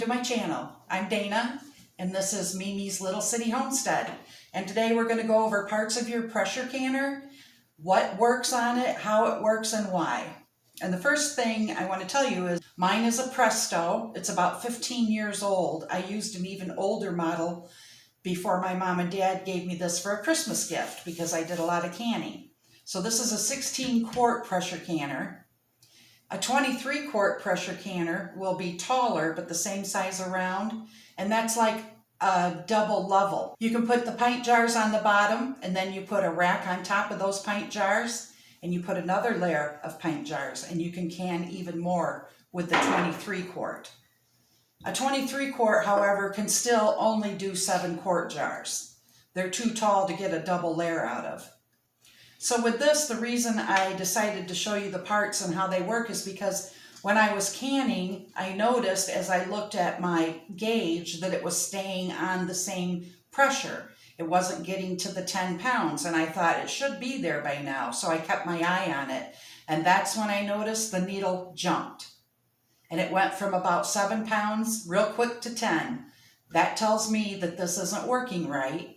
to my channel. I'm Dana, and this is Mimi's Little City Homestead. And today we're going to go over parts of your pressure canner, what works on it, how it works, and why. And the first thing I want to tell you is mine is a Presto. It's about 15 years old. I used an even older model before my mom and dad gave me this for a Christmas gift because I did a lot of canning. So this is a 16-quart pressure canner. A 23-quart pressure canner will be taller, but the same size around, and that's like a double level. You can put the pint jars on the bottom, and then you put a rack on top of those pint jars, and you put another layer of pint jars, and you can can even more with the 23-quart. A 23-quart, however, can still only do 7-quart jars. They're too tall to get a double layer out of. So with this, the reason I decided to show you the parts and how they work is because when I was canning, I noticed as I looked at my gauge that it was staying on the same pressure. It wasn't getting to the 10 pounds, and I thought it should be there by now, so I kept my eye on it. And that's when I noticed the needle jumped. And it went from about 7 pounds real quick to 10. That tells me that this isn't working right.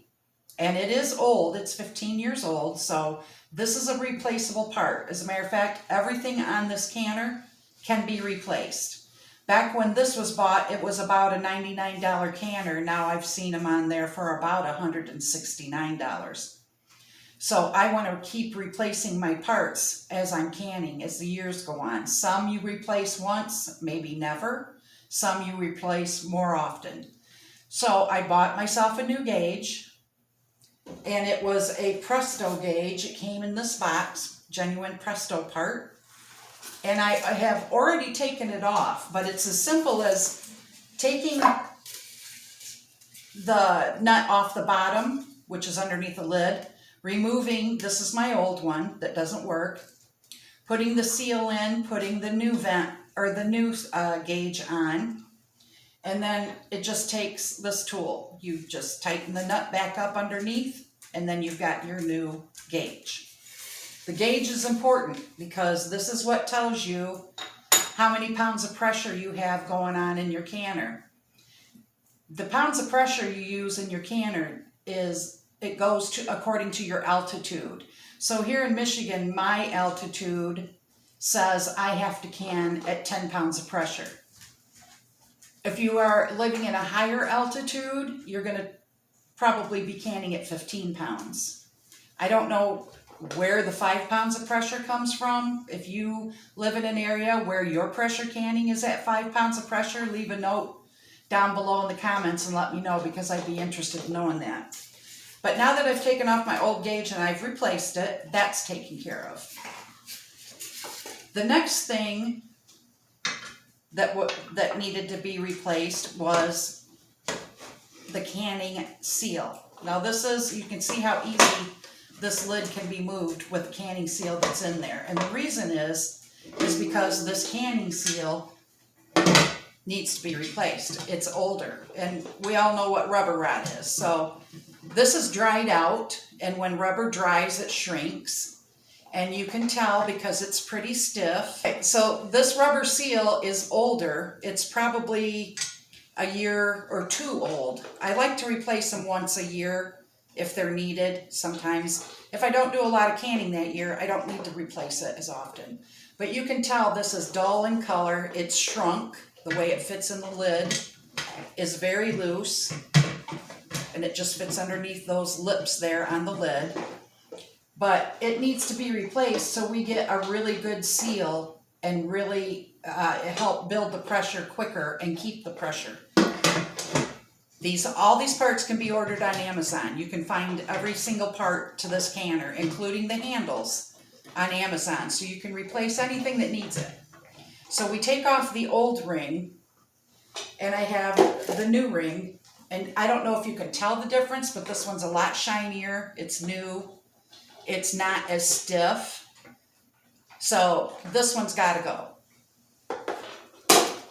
And it is old, it's 15 years old, so this is a replaceable part. As a matter of fact, everything on this canner can be replaced. Back when this was bought, it was about a $99 canner. Now I've seen them on there for about $169. So I want to keep replacing my parts as I'm canning, as the years go on. Some you replace once, maybe never. Some you replace more often. So I bought myself a new gauge. And it was a Presto gauge. It came in this box, genuine Presto part. And I have already taken it off, but it's as simple as taking the nut off the bottom, which is underneath the lid, removing, this is my old one that doesn't work, putting the seal in, putting the new vent or the new gauge on. And then it just takes this tool. You just tighten the nut back up underneath, and then you've got your new gauge. The gauge is important because this is what tells you how many pounds of pressure you have going on in your canner. The pounds of pressure you use in your canner it goes to according to your altitude. So here in Michigan, my altitude says I have to can at 10 pounds of pressure. If you are living at a higher altitude, you're going to probably be canning at 15 pounds. I don't know where the 5 pounds of pressure comes from. If you live in an area where your pressure canning is at 5 pounds of pressure, leave a note down below in the comments and let me know, because I'd be interested in knowing that. But now that I've taken off my old gauge and I've replaced it, that's taken care of. The next thing that needed to be replaced was the canning seal. Now this is, you can see how easy this lid can be moved with the canning seal that's in there. And the reason is because this canning seal needs to be replaced. It's older, and we all know what rubber rot is. So this is dried out, and when rubber dries, it shrinks. And you can tell because it's pretty stiff. So this rubber seal is older. It's probably a year or two old. I like to replace them once a year if they're needed. Sometimes if I don't do a lot of canning that year, I don't need to replace it as often. But you can tell this is dull in color. It's shrunk. The way it fits in the lid is very loose, and it just fits underneath those lips there on the lid. But it needs to be replaced so we get a really good seal and really help build the pressure quicker and keep the pressure. All these parts can be ordered on Amazon. You can find every single part to this canner, including the handles, on Amazon. So you can replace anything that needs it. So we take off the old ring, and I have the new ring. And I don't know if you can tell the difference, but this one's a lot shinier. It's new. It's not as stiff. So this one's got to go.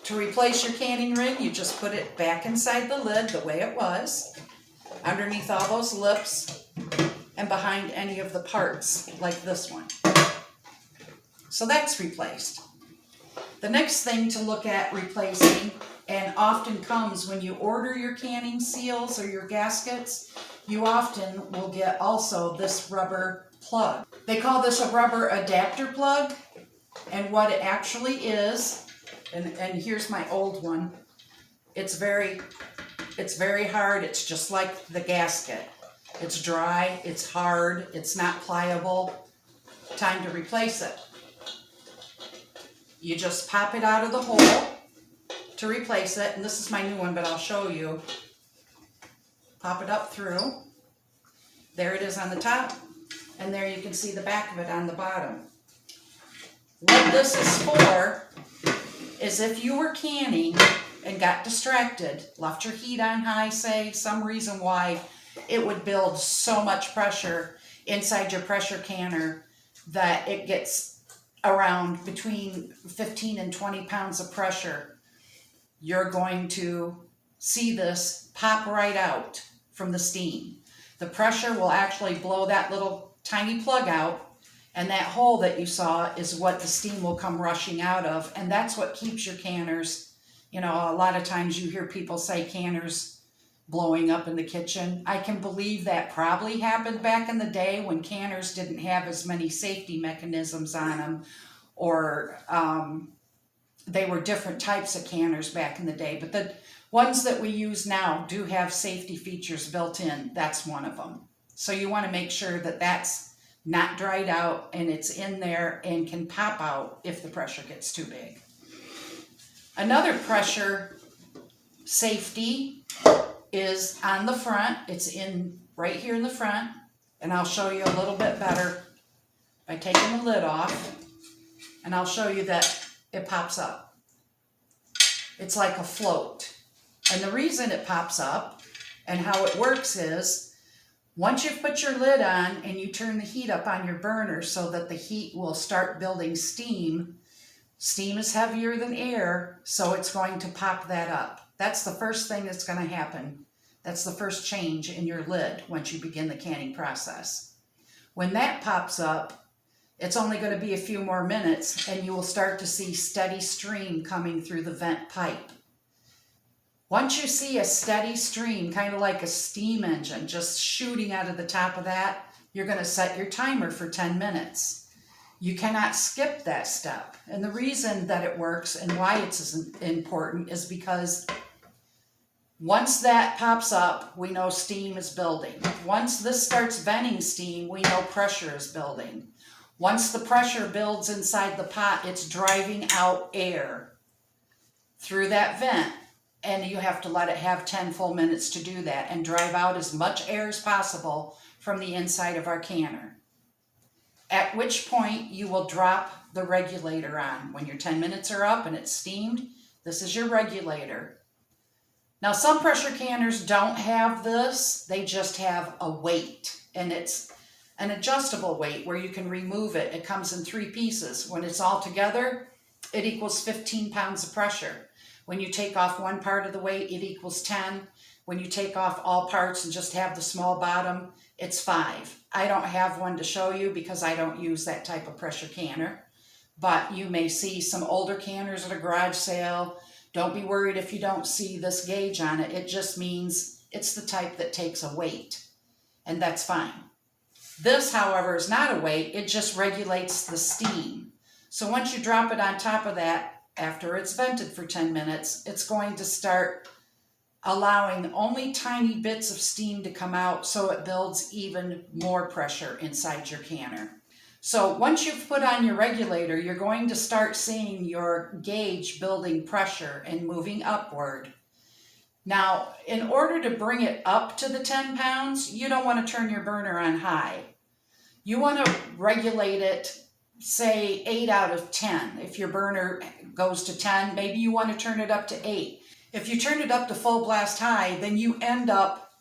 To replace your canning ring, you just put it back inside the lid the way it was, underneath all those lips, and behind any of the parts, like this one. So that's replaced. The next thing to look at replacing, and often comes when you order your canning seals or your gaskets, you often will get also this rubber plug. They call this a rubber adapter plug, and what it actually is, and here's my old one, it's very hard. It's just like the gasket. It's dry, it's hard, it's not pliable. Time to replace it. You just pop it out of the hole to replace it, and this is my new one, but I'll show you. Pop it up through. There it is on the top, and there you can see the back of it on the bottom. What this is for is if you were canning and got distracted, left your heat on high, say, some reason why, it would build so much pressure inside your pressure canner that it gets around between 15 and 20 pounds of pressure. You're going to see this pop right out from the steam. The pressure will actually blow that little tiny plug out, and that hole that you saw is what the steam will come rushing out of, and that's what keeps your canners. You know, a lot of times you hear people say canners blowing up in the kitchen. I can believe that probably happened back in the day when canners didn't have as many safety mechanisms on them, or they were different types of canners back in the day. But the ones that we use now do have safety features built in. That's one of them. So you want to make sure that that's not dried out and it's in there and can pop out if the pressure gets too big. Another pressure safety is on the front. It's in right here in the front, and I'll show you a little bit better by taking the lid off, and I'll show you that it pops up. It's like a float, and the reason it pops up and how it works is once you've put your lid on and you turn the heat up on your burner so that the heat will start building steam. Steam is heavier than air, so it's going to pop that up. That's the first thing that's going to happen. That's the first change in your lid once you begin the canning process. When that pops up, it's only going to be a few more minutes, and you will start to see steady stream coming through the vent pipe. Once you see a steady stream, kind of like a steam engine, just shooting out of the top of that, you're going to set your timer for 10 minutes. You cannot skip that step. And the reason that it works and why it's important is because once that pops up, we know steam is building. Once this starts venting steam, we know pressure is building. Once the pressure builds inside the pot, it's driving out air through that vent. And you have to let it have 10 full minutes to do that and drive out as much air as possible from the inside of our canner. At which point you will drop the regulator on. When your 10 minutes are up and it's steamed, this is your regulator. Now some pressure canners don't have this, they just have a weight, and it's an adjustable weight where you can remove it. It comes in 3 pieces. When it's all together, it equals 15 pounds of pressure. When you take off one part of the weight, it equals 10. When you take off all parts and just have the small bottom, it's 5. I don't have one to show you because I don't use that type of pressure canner, but you may see some older canners at a garage sale. Don't be worried if you don't see this gauge on it. It just means it's the type that takes a weight, and that's fine. This, however, is not a weight. It just regulates the steam. So once you drop it on top of that, after it's vented for 10 minutes, it's going to start allowing only tiny bits of steam to come out, so it builds even more pressure inside your canner. So once you've put on your regulator, you're going to start seeing your gauge building pressure and moving upward. Now, in order to bring it up to the 10 pounds, you don't want to turn your burner on high. You want to regulate it, say 8 out of 10. If your burner goes to 10, maybe you want to turn it up to 8. If you turn it up to full blast high, then you end up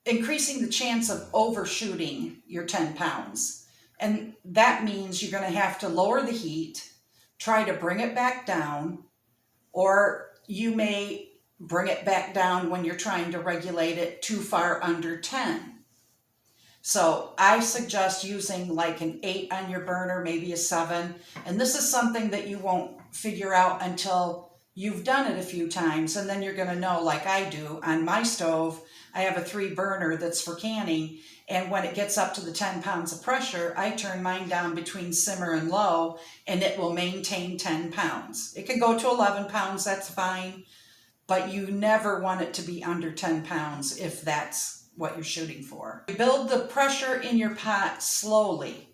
increasing the chance of overshooting your 10 pounds. And that means you're going to have to lower the heat, try to bring it back down, or you may bring it back down when you're trying to regulate it too far under 10. So I suggest using like an 8 on your burner, maybe a 7. And this is something that you won't figure out until you've done it a few times, and then you're going to know, like I do. On my stove, I have a 3 burner that's for canning, and when it gets up to the 10 pounds of pressure, I turn mine down between simmer and low, and it will maintain 10 pounds. It can go to 11 pounds, that's fine, but you never want it to be under 10 pounds if that's what you're shooting for. You build the pressure in your pot slowly.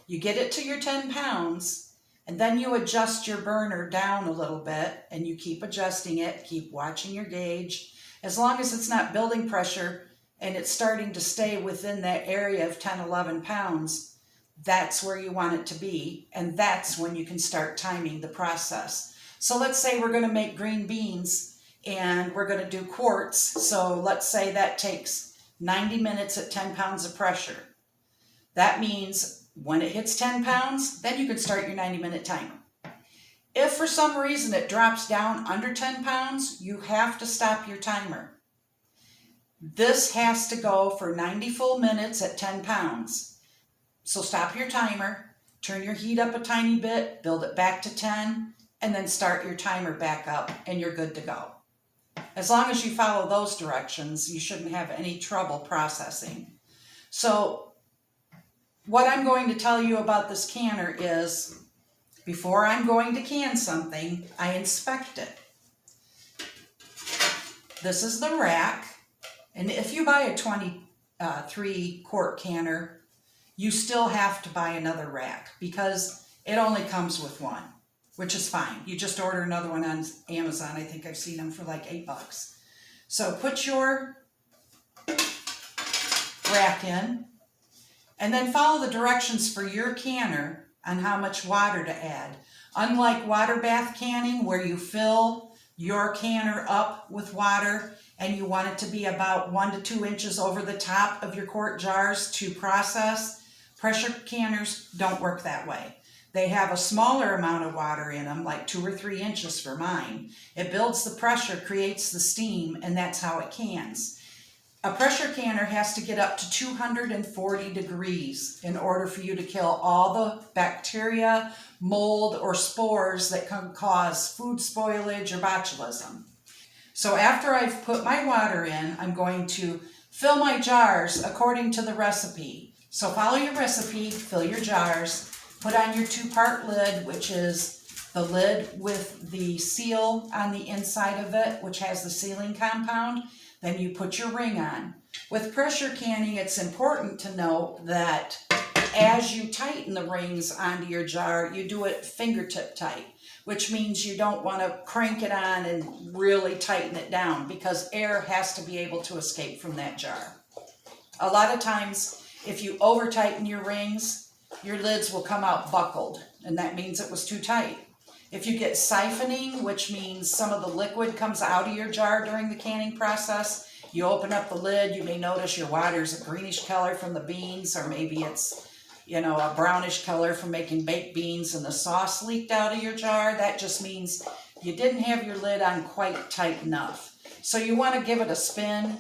You get it to your 10 pounds, and then you adjust your burner down a little bit, and you keep adjusting it, keep watching your gauge. As long as it's not building pressure and it's starting to stay within that area of 10, 11 pounds, that's where you want it to be, and that's when you can start timing the process. So let's say we're going to make green beans and we're going to do quarts. So let's say that takes 90 minutes at 10 pounds of pressure. That means when it hits 10 pounds, then you can start your 90-minute timer. If for some reason it drops down under 10 pounds, you have to stop your timer. This has to go for 90 full minutes at 10 pounds. So stop your timer, turn your heat up a tiny bit, build it back to 10, and then start your timer back up, and you're good to go. As long as you follow those directions, you shouldn't have any trouble processing. So what I'm going to tell you about this canner is, before I'm going to can something, I inspect it. This is the rack, and if you buy a 23 quart canner, you still have to buy another rack because it only comes with one, which is fine. You just order another one on Amazon. I think I've seen them for like $8. So put your rack in, and then follow the directions for your canner on how much water to add. Unlike water bath canning, where you fill your canner up with water and you want it to be about 1 to 2 inches over the top of your quart jars to process, pressure canners don't work that way. They have a smaller amount of water in them, like 2 or 3 inches for mine. It builds the pressure, creates the steam, and that's how it cans. A pressure canner has to get up to 240 degrees in order for you to kill all the bacteria, mold, or spores that can cause food spoilage or botulism. So after I've put my water in, I'm going to fill my jars according to the recipe. So follow your recipe, fill your jars, put on your 2-part lid, which is the lid with the seal on the inside of it, which has the sealing compound. Then you put your ring on. With pressure canning, it's important to note that as you tighten the rings onto your jar, you do it fingertip tight, which means you don't want to crank it on and really tighten it down because air has to be able to escape from that jar. A lot of times, if you over tighten your rings, your lids will come out buckled, and that means it was too tight. If you get siphoning, which means some of the liquid comes out of your jar during the canning process, you open up the lid, you may notice your water's a greenish color from the beans, or maybe it's, a brownish color from making baked beans and the sauce leaked out of your jar. That just means you didn't have your lid on quite tight enough. So you want to give it a spin,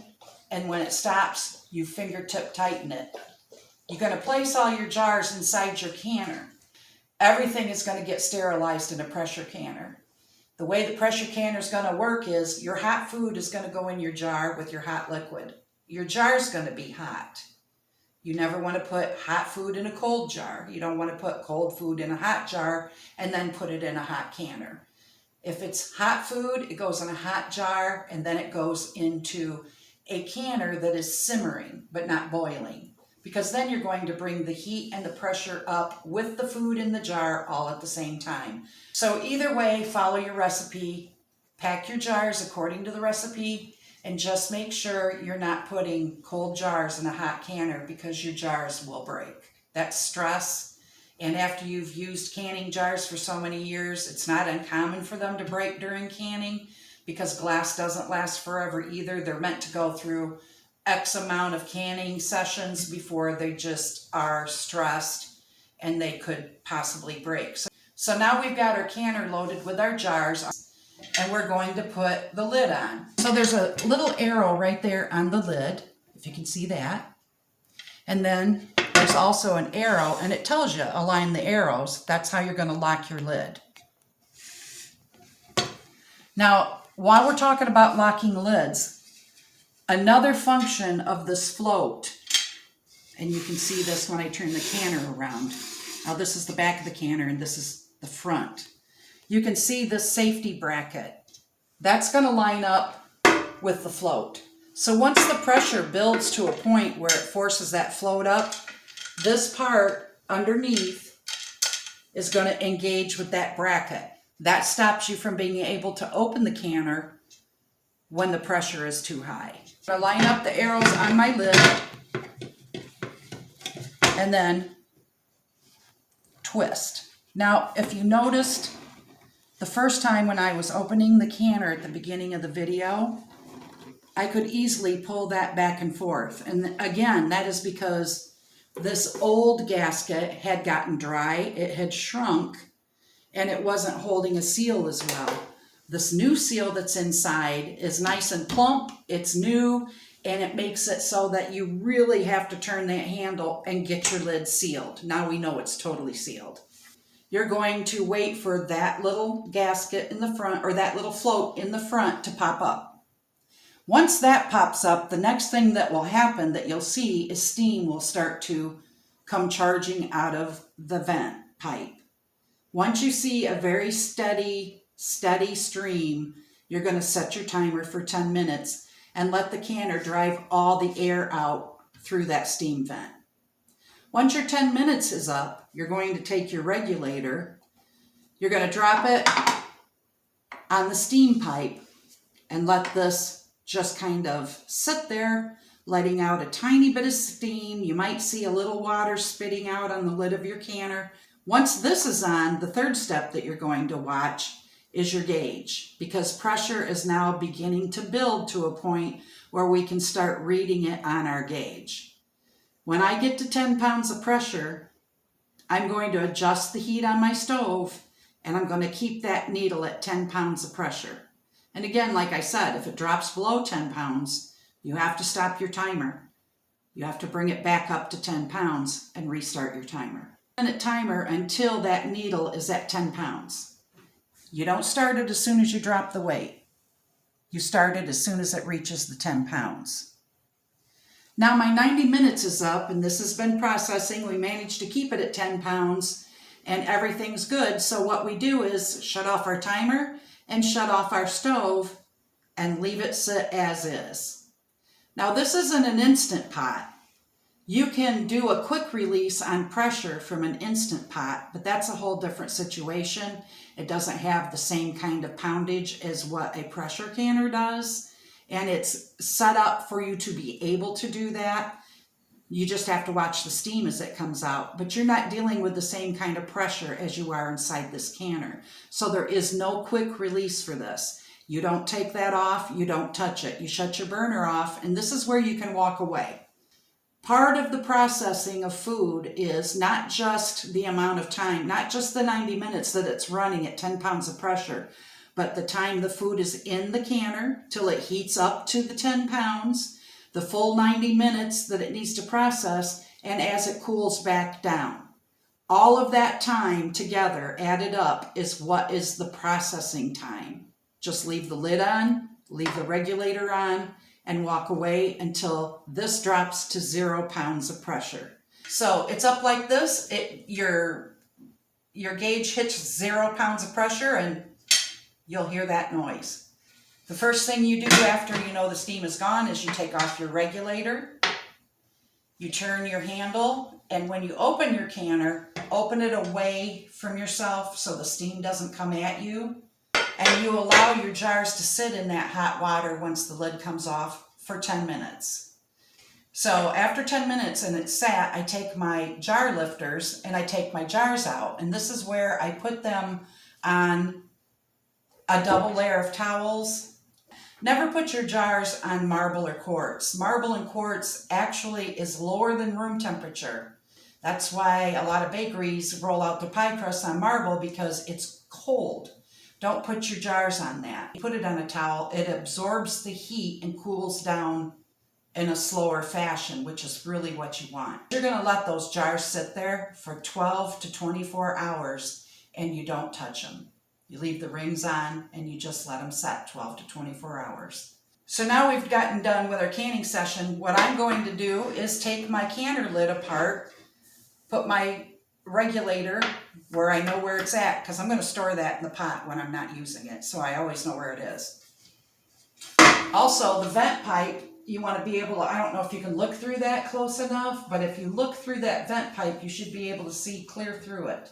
and when it stops, you fingertip tighten it. You're going to place all your jars inside your canner. Everything is going to get sterilized in a pressure canner. The way the pressure canner is going to work is your hot food is going to go in your jar with your hot liquid. Your jar is going to be hot. You never want to put hot food in a cold jar. You don't want to put cold food in a hot jar and then put it in a hot canner. If it's hot food, it goes in a hot jar, and then it goes into a canner that is simmering but not boiling, because then you're going to bring the heat and the pressure up with the food in the jar all at the same time. So either way, follow your recipe, pack your jars according to the recipe, and just make sure you're not putting cold jars in a hot canner because your jars will break. That's stress. And after you've used canning jars for so many years, it's not uncommon for them to break during canning because glass doesn't last forever either. They're meant to go through X amount of canning sessions before they just are stressed and they could possibly break. So now we've got our canner loaded with our jars, and we're going to put the lid on. So there's a little arrow right there on the lid, if you can see that. And then there's also an arrow, and it tells you align the arrows. That's how you're going to lock your lid. Now, while we're talking about locking lids, another function of this float, and you can see this when I turn the canner around. Now this is the back of the canner and this is the front. You can see this safety bracket. That's going to line up with the float. So once the pressure builds to a point where it forces that float up, this part underneath is going to engage with that bracket. That stops you from being able to open the canner when the pressure is too high. I line up the arrows on my lid and then twist. Now, if you noticed the first time when I was opening the canner at the beginning of the video, I could easily pull that back and forth. And again, that is because this old gasket had gotten dry, it had shrunk, and it wasn't holding a seal as well. This new seal that's inside is nice and plump, it's new, and it makes it so that you really have to turn that handle and get your lid sealed. Now we know it's totally sealed. You're going to wait for that little gasket in the front, or that little float in the front, to pop up. Once that pops up, the next thing that will happen that you'll see is steam will start to come charging out of the vent pipe. Once you see a very steady stream, you're going to set your timer for 10 minutes and let the canner drive all the air out through that steam vent. Once your 10 minutes is up, you're going to take your regulator, you're going to drop it on the steam pipe and let this just kind of sit there, letting out a tiny bit of steam. You might see a little water spitting out on the lid of your canner. Once this is on, the third step that you're going to watch is your gauge, because pressure is now beginning to build to a point where we can start reading it on our gauge. When I get to 10 pounds of pressure, I'm going to adjust the heat on my stove, and I'm going to keep that needle at 10 pounds of pressure. And again, like I said, if it drops below 10 pounds, you have to stop your timer. You have to bring it back up to 10 pounds and restart your timer. Minute timer until that needle is at 10 pounds. You don't start it as soon as you drop the weight. You start it as soon as it reaches the 10 pounds. Now my 90 minutes is up and this has been processing. We managed to keep it at 10 pounds and everything's good. So what we do is shut off our timer and shut off our stove and leave it sit as is. Now this isn't an instant pot. You can do a quick release on pressure from an instant pot, but that's a whole different situation. It doesn't have the same kind of poundage as what a pressure canner does, and it's set up for you to be able to do that. You just have to watch the steam as it comes out, but you're not dealing with the same kind of pressure as you are inside this canner. So there is no quick release for this. You don't take that off, you don't touch it. You shut your burner off, and this is where you can walk away. Part of the processing of food is not just the amount of time, not just the 90 minutes that it's running at 10 pounds of pressure, but the time the food is in the canner till it heats up to the 10 pounds, the full 90 minutes that it needs to process, and as it cools back down. All of that time together added up is what is the processing time. Just leave the lid on, leave the regulator on, and walk away until this drops to 0 pounds of pressure. So it's up like this. Your gauge hits 0 pounds of pressure and you'll hear that noise. The first thing you do after you know the steam is gone is you take off your regulator, you turn your handle, and when you open your canner, open it away from yourself so the steam doesn't come at you. And you allow your jars to sit in that hot water once the lid comes off for 10 minutes. So after 10 minutes and it's sat, I take my jar lifters and I take my jars out. And this is where I put them on a double layer of towels. Never put your jars on marble or quartz. Marble and quartz actually is lower than room temperature. That's why a lot of bakeries roll out the pie crust on marble, because it's cold. Don't put your jars on that. Put it on a towel. It absorbs the heat and cools down in a slower fashion, which is really what you want. You're going to let those jars sit there for 12 to 24 hours and you don't touch them. You leave the rings on and you just let them set 12 to 24 hours. So now we've gotten done with our canning session. What I'm going to do is take my canner lid apart, put my regulator where I know where it's at, because I'm going to store that in the pot when I'm not using it, so I always know where it is. Also, the vent pipe, you want to be able to, I don't know if you can look through that close enough, but if you look through that vent pipe, you should be able to see clear through it.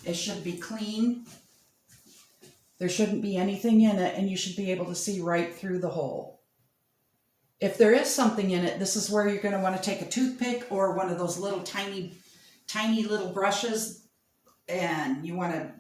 It should be clean. There shouldn't be anything in it, and you should be able to see right through the hole. If there is something in it, this is where you're going to want to take a toothpick or one of those little tiny little brushes, and you want to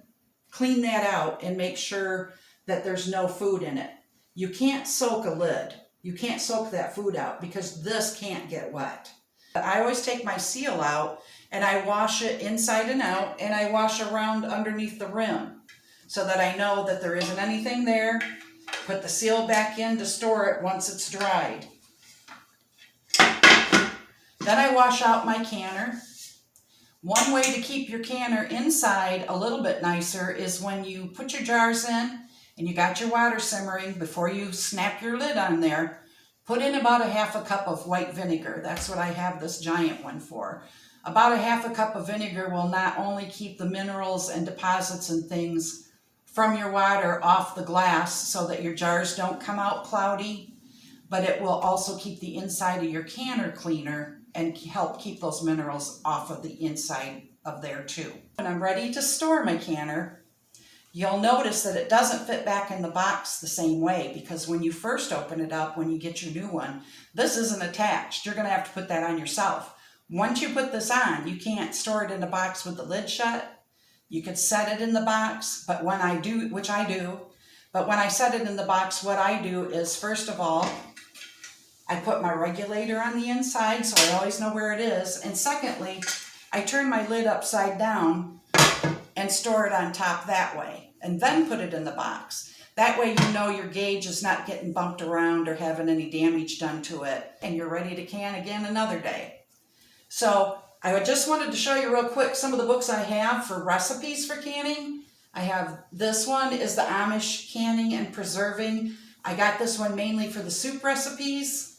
clean that out and make sure that there's no food in it. You can't soak a lid. You can't soak that food out because this can't get wet. I always take my seal out and I wash it inside and out, and I wash around underneath the rim so that I know that there isn't anything there. Put the seal back in to store it once it's dried. Then I wash out my canner. One way to keep your canner inside a little bit nicer is when you put your jars in and you got your water simmering, before you snap your lid on there, put in about a half a cup of white vinegar. That's what I have this giant one for. About a half a cup of vinegar will not only keep the minerals and deposits and things from your water off the glass so that your jars don't come out cloudy, but it will also keep the inside of your canner cleaner and help keep those minerals off of the inside of there too. When I'm ready to store my canner, you'll notice that it doesn't fit back in the box the same way, because when you first open it up, when you get your new one, this isn't attached. You're going to have to put that on yourself. Once you put this on, you can't store it in a box with the lid shut. You could set it in the box, but when I do, which I do, but when I set it in the box, what I do is, first of all, I put my regulator on the inside so I always know where it is. And secondly, I turn my lid upside down and store it on top that way, and then put it in the box. That way you know your gauge is not getting bumped around or having any damage done to it, and you're ready to can again another day. So I just wanted to show you real quick some of the books I have for recipes for canning. I have this one is the Amish Canning and Preserving. I got this one mainly for the soup recipes.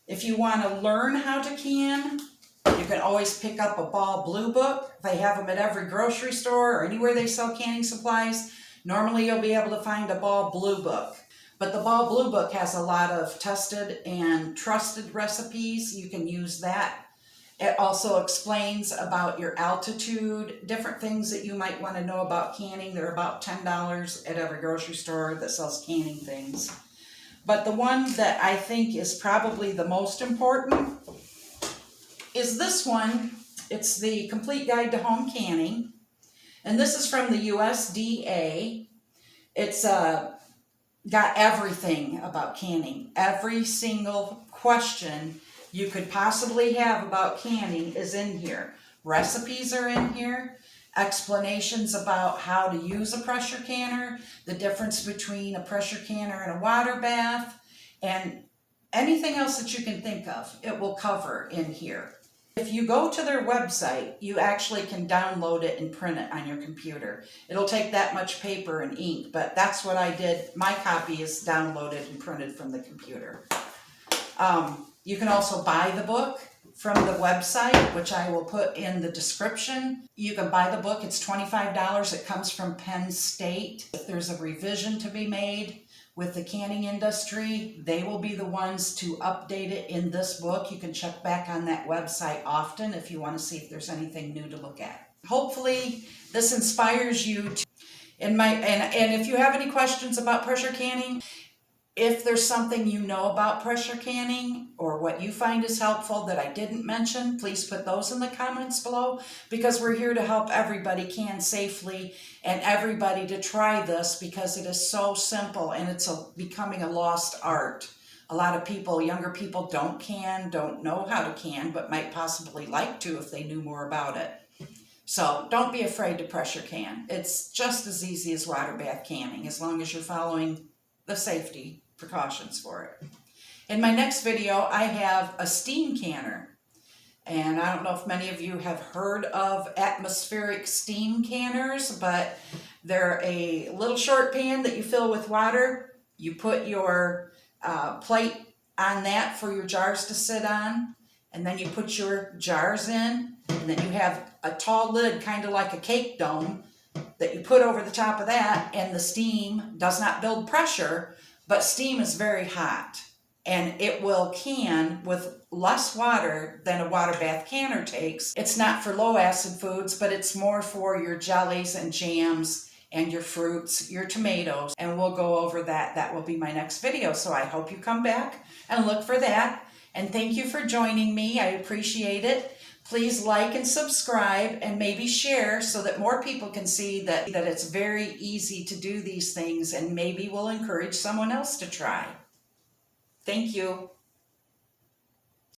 If you want to learn how to can, you can always pick up a Ball Blue book. They have them at every grocery store or anywhere they sell canning supplies. Normally you'll be able to find a Ball Blue book. But the Ball Blue book has a lot of tested and trusted recipes. You can use that. It also explains about your altitude, different things that you might want to know about canning. They're about $10 at every grocery store that sells canning things. But the one that I think is probably the most important is this one. It's the Complete Guide to Home Canning. And this is from the USDA. It's got everything about canning. Every single question you could possibly have about canning is in here. Recipes are in here. Explanations about how to use a pressure canner, the difference between a pressure canner and a water bath, and anything else that you can think of, it will cover in here. If you go to their website, you actually can download it and print it on your computer. It'll take that much paper and ink, but that's what I did. My copy is downloaded and printed from the computer. You can also buy the book from the website, which I will put in the description. You can buy the book. It's $25. It comes from Penn State. If there's a revision to be made with the canning industry, they will be the ones to update it in this book. You can check back on that website often if you want to see if there's anything new to look at. Hopefully this inspires you to, and if you have any questions about pressure canning, if there's something you know about pressure canning or what you find is helpful that I didn't mention, please put those in the comments below, because we're here to help everybody can safely and everybody to try this, because it is so simple and it's becoming a lost art. A lot of people, younger people, don't know how to can, but might possibly like to if they knew more about it. So don't be afraid to pressure can. It's just as easy as water bath canning, as long as you're following the safety precautions for it. In my next video, I have a steam canner. And I don't know if many of you have heard of atmospheric steam canners, but they're a little short pan that you fill with water. You put your plate on that for your jars to sit on, and then you put your jars in, and then you have a tall lid, kind of like a cake dome, that you put over the top of that, and the steam does not build pressure, but steam is very hot. And it will can with less water than a water bath canner takes. It's not for low acid foods, but it's more for your jellies and jams and your fruits, your tomatoes, and we'll go over that. That will be my next video, so I hope you come back and look for that. And thank you for joining me. I appreciate it. Please like and subscribe and maybe share so that more people can see that it's very easy to do these things, and maybe will encourage someone else to try. Thank you.